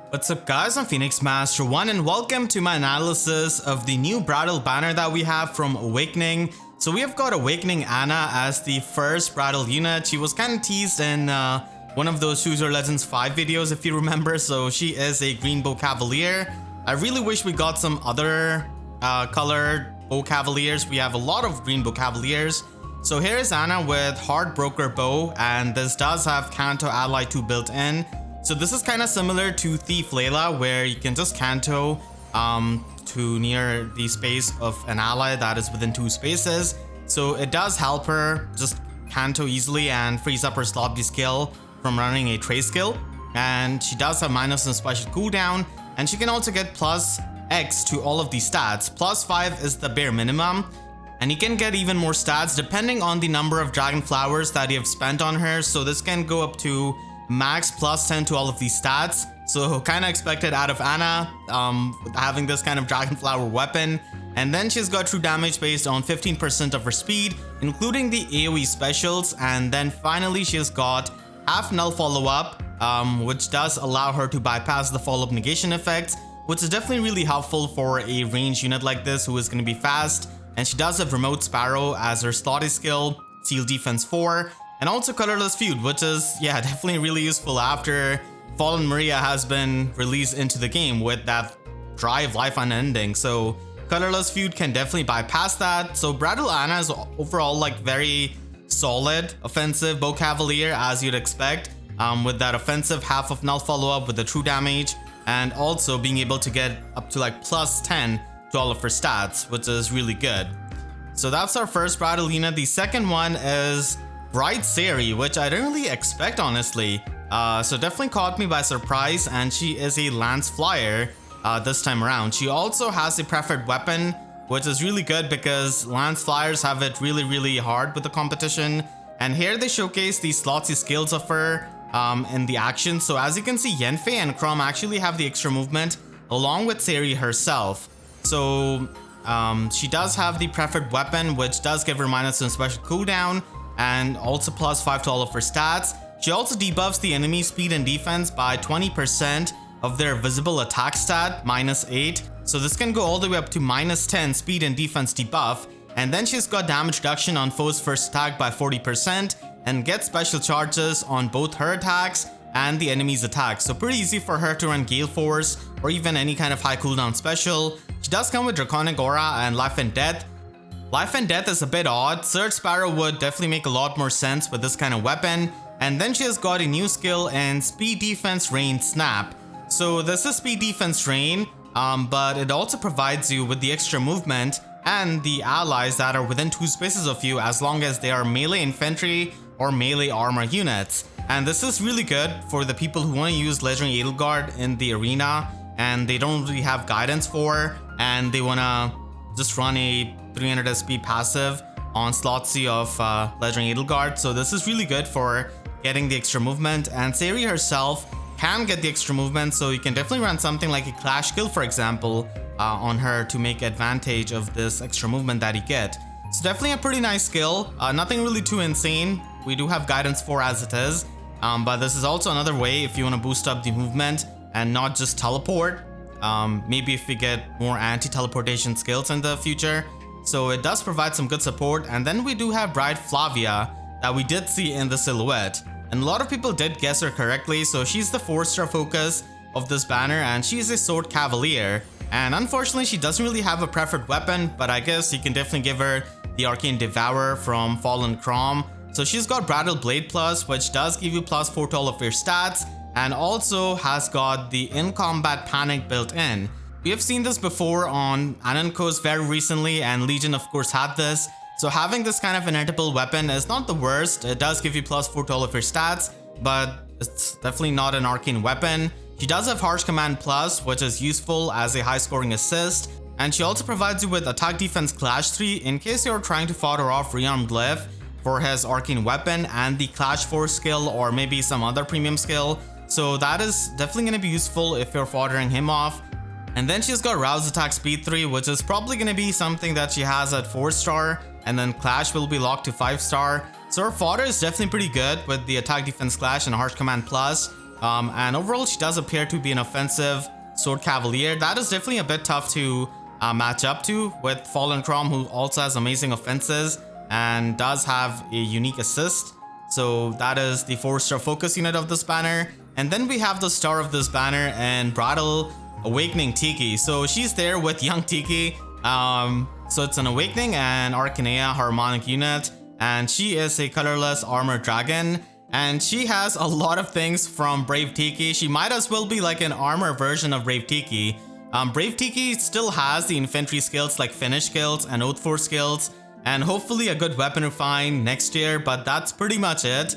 What's up guys, I'm Phoenix Master 1 and welcome to my analysis of the new bridal banner that we have from Awakening. So we have got Awakening Anna as the first bridal unit. She was kind of teased in one of those Choose Your Legends 5 videos if you remember. So she is a green bow cavalier. I really wish we got some other colored bow cavaliers. We have a lot of green bow cavaliers. So here is Anna with Heartbroker bow, and this does have Canto Ally 2 built in. So this is kind of similar to Thief Layla, where you can just Canto to near the space of an ally that is within 2 spaces. So it does help her just Canto easily and frees up her slot B skill from running a Trace skill. And she does have minus and special cooldown, and she can also get plus X to all of these stats. Plus 5 is the bare minimum, and you can get even more stats depending on the number of dragon flowers that you have spent on her. So this can go up to max plus 10 to all of these stats. So kind of expected out of Anna, having this kind of dragon flower weapon. And then she's got true damage based on 15% of her speed, including the AoE specials. And then finally she's got half null follow-up, which does allow her to bypass the follow-up negation effects, which is definitely really helpful for a ranged unit like this who is going to be fast. And she does have Remote Sparrow as her slotty skill, Seal Defense 4, and also Colorless Feud, which is, yeah, definitely really useful after Fallen Maria has been released into the game with that drive life unending. So Colorless Feud can definitely bypass that. So Bridal Anna is overall like very solid offensive bow cavalier as you'd expect, with that offensive half of null follow-up with the true damage, and also being able to get up to like plus 10 to all of her stats, which is really good. So that's our first bridal unit. The second one is Bride Say'ri, which I didn't really expect honestly. So definitely caught me by surprise, and she is a lance flyer this time around. She also has a preferred weapon, which is really good because lance flyers have it really hard with the competition. And here they showcase the slotsy skills of her in the action. So as you can see, Yenfei and Chrom actually have the extra movement along with Say'ri herself. So she does have the preferred weapon, which does give her minus and special cooldown, and also plus 5 to all of her stats. She also debuffs the enemy speed and defense by 20% of their visible attack stat, minus 8. So this can go all the way up to minus 10 speed and defense debuff. And then she's got damage reduction on foes' first attack by 40% and gets special charges on both her attacks and the enemy's attacks. So pretty easy for her to run Gale Force or even any kind of high cooldown special. She does come with Draconic Aura and Life and Death. Life and Death is a bit odd. Surge Sparrow would definitely make a lot more sense with this kind of weapon. And then she has got a new skill in Speed Defense Rain Snap. So this is Speed Defense Rain, but it also provides you with the extra movement and the allies that are within 2 spaces of you as long as they are melee infantry or melee armor units. And this is really good for the people who want to use Legendary Edelgard in the arena and they don't really have guidance for, and they want to just run a 300 SP passive on slot C of Legendary Edelgard. So this is really good for getting the extra movement, and Say'ri herself can get the extra movement, so you can definitely run something like a Clash skill, for example, on her to make advantage of this extra movement that you get. So definitely a pretty nice skill, nothing really too insane. We do have guidance for as it is, but this is also another way if you want to boost up the movement and not just teleport. Maybe if we get more anti-teleportation skills in the future. So it does provide some good support. And then we do have Bride Flavia that we did see in the silhouette, and a lot of people did guess her correctly. So she's the 4-star focus of this banner, and she's a sword cavalier, and unfortunately she doesn't really have a preferred weapon, but I guess you can definitely give her the Arcane Devourer from Fallen Chrom. So she's got Bridal Blade Plus, which does give you plus 4 to all of your stats, and also has got the In Combat Panic built in. We have seen this before on Anankos very recently, and Legion of course had this. So having this kind of an edible weapon is not the worst. It does give you plus 4 to all of your stats, but it's definitely not an arcane weapon. She does have Harsh Command Plus, which is useful as a high scoring assist. And she also provides you with Attack Defense Clash 3 in case you're trying to fodder off Rearmed Glyph for his arcane weapon and the Clash Force skill, or maybe some other premium skill. So that is definitely going to be useful if you're foddering him off. And then she's got Rouse Attack Speed 3, which is probably going to be something that she has at 4-star, and then Clash will be locked to 5-star. So her fodder is definitely pretty good with the Attack Defense Clash and Harsh Command Plus. And overall, she does appear to be an offensive sword cavalier. That is definitely a bit tough to match up to with Fallen Crom, who also has amazing offenses and does have a unique assist. So that is the 4-star focus unit of this banner. And then we have the star of this banner and Bridal Awakening Tiki. So she's there with young Tiki. So it's an Awakening and Arcanea harmonic unit. And she is a colorless armored dragon. And she has a lot of things from Brave Tiki. She might as well be like an armor version of Brave Tiki. Brave Tiki still has the infantry skills like Finish skills and Oath Force skills. And hopefully a good weapon refine next year, but that's pretty much it.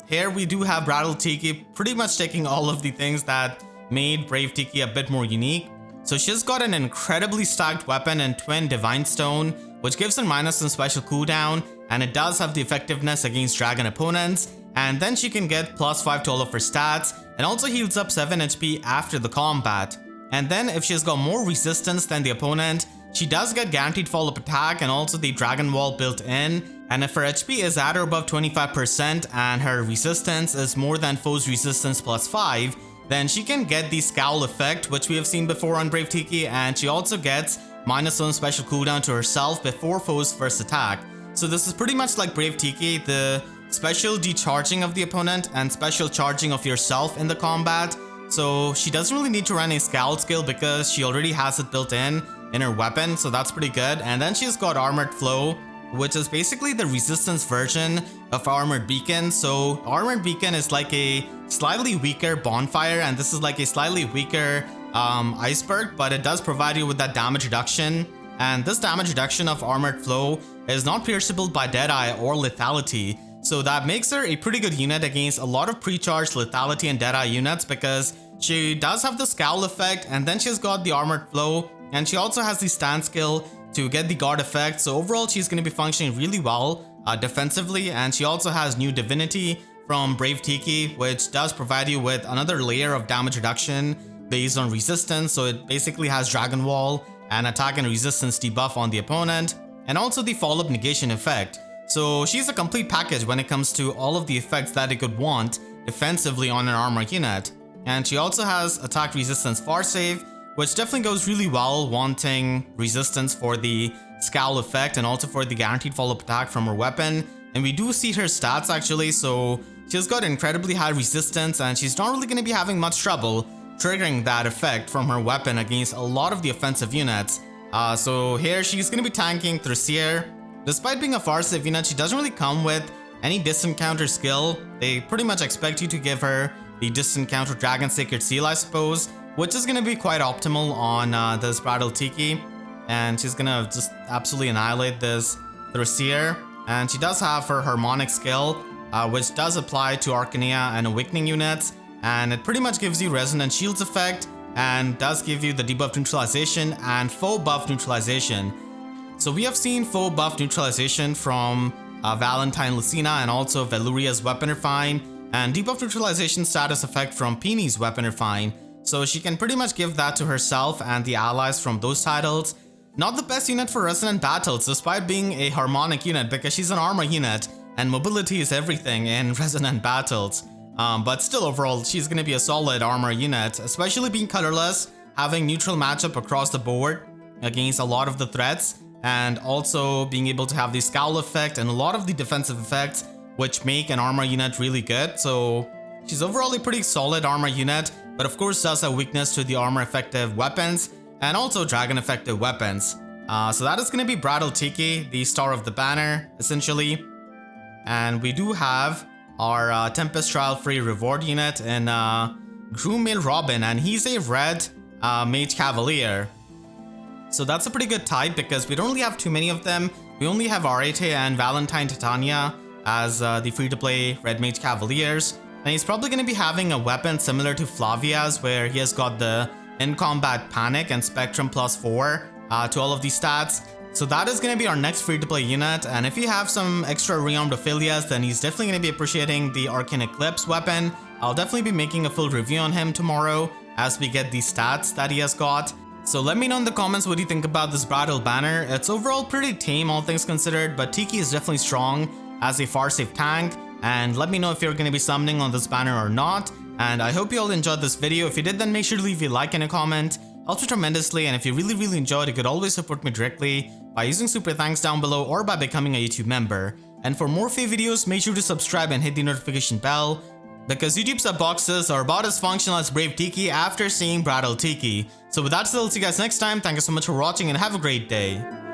Here we do have Bridal Tiki pretty much taking all of the things that made Brave Tiki a bit more unique. So she's got an incredibly stacked weapon in Twin Divine Stone, which gives her minus in special cooldown, and it does have the effectiveness against dragon opponents. And then she can get +5 to all of her stats, and also heals up 7 HP after the combat. And then if she's got more resistance than the opponent, she does get guaranteed follow-up attack and also the Dragon Wall built in. And if her HP is at or above 25% and her resistance is more than foe's resistance +5, then she can get the Scowl effect, which we have seen before on Brave Tiki, and she also gets -1 special cooldown to herself before foe's first attack. So this is pretty much like Brave Tiki, the special decharging of the opponent and special charging of yourself in the combat. So she doesn't really need to run a Scowl skill because she already has it built in her weapon, so that's pretty good. And then she's got Armored Flow, which is basically the resistance version of Armored Beacon. So Armored Beacon is like a slightly weaker bonfire, and this is like a slightly weaker iceberg, but it does provide you with that damage reduction. And this damage reduction of Armored Flow is not pierceable by Deadeye or Lethality. So that makes her a pretty good unit against a lot of pre-charged Lethality and Deadeye units, because she does have the Scowl effect, and then she's got the Armored Flow, and she also has the stand skill to get the guard effect. So overall, she's going to be functioning really well defensively. And she also has New Divinity from Brave Tiki, which does provide you with another layer of damage reduction based on resistance. So it basically has Dragon Wall and attack and resistance debuff on the opponent, and also the follow-up negation effect. So she's a complete package when it comes to all of the effects that you could want defensively on an armor unit. And she also has attack resistance far save, which definitely goes really well wanting resistance for the Scowl effect and also for the guaranteed follow-up attack from her weapon. And we do see her stats actually, so she's got incredibly high resistance, and she's not really going to be having much trouble triggering that effect from her weapon against a lot of the offensive units. So here she's going to be tanking Thracier. Despite being a far save unit, she doesn't really come with any distant counter skill. They pretty much expect you to give her the distant counter Dragon Sacred Seal, I suppose, which is going to be quite optimal on this Bridal Tiki. And she's going to just absolutely annihilate this Thracier. And she does have her Harmonic skill, which does apply to Arcanea and Awakening units. And it pretty much gives you Resonant Shields effect and does give you the debuff neutralization and foe buff neutralization. So we have seen foe buff neutralization from Valentine Lucina and also Veluria's Weapon Refine, and debuff neutralization status effect from Peenie's Weapon Refine. So she can pretty much give that to herself and the allies from those titles. Not the best unit for Resonant Battles despite being a harmonic unit, because she's an armor unit and mobility is everything in Resonant Battles. But still overall, she's going to be a solid armor unit, especially being colorless, having neutral matchup across the board against a lot of the threats, and also being able to have the Scowl effect and a lot of the defensive effects, which make an armor unit really good. So she's overall a pretty solid armor unit, but of course does have weakness to the armor effective weapons and also dragon effective weapons. So that is going to be Bridal Tiki, the star of the banner, essentially. And we do have our Tempest Trial free reward unit in Groom M Robin, and he's a red Mage Cavalier. So that's a pretty good type because we don't really have too many of them. We only have Arete and Valentine Titania as the free-to-play red Mage Cavaliers. And he's probably going to be having a weapon similar to Flavia's, where he has got the in-combat Panic and Spectrum +4 to all of these stats. So that is going to be our next free-to-play unit, and if you have some extra rearmed Ophelias, then he's definitely going to be appreciating the Arcane Eclipse weapon. I'll definitely be making a full review on him tomorrow as we get the stats that he has got. So let me know in the comments what you think about this Bridal banner. It's overall pretty tame all things considered, but Tiki is definitely strong as a far safe tank. And let me know if you're going to be summoning on this banner or not. And I hope you all enjoyed this video. If you did, then make sure to leave a like and a comment. Helps me tremendously, and if you really enjoyed, you could always support me directly by using super thanks down below or by becoming a YouTube member. And for more free videos, make sure to subscribe and hit the notification bell, because YouTube sub boxes are about as functional as Brave Tiki after seeing Bridal Tiki. So with that said, I'll see you guys next time. Thank you so much for watching and have a great day.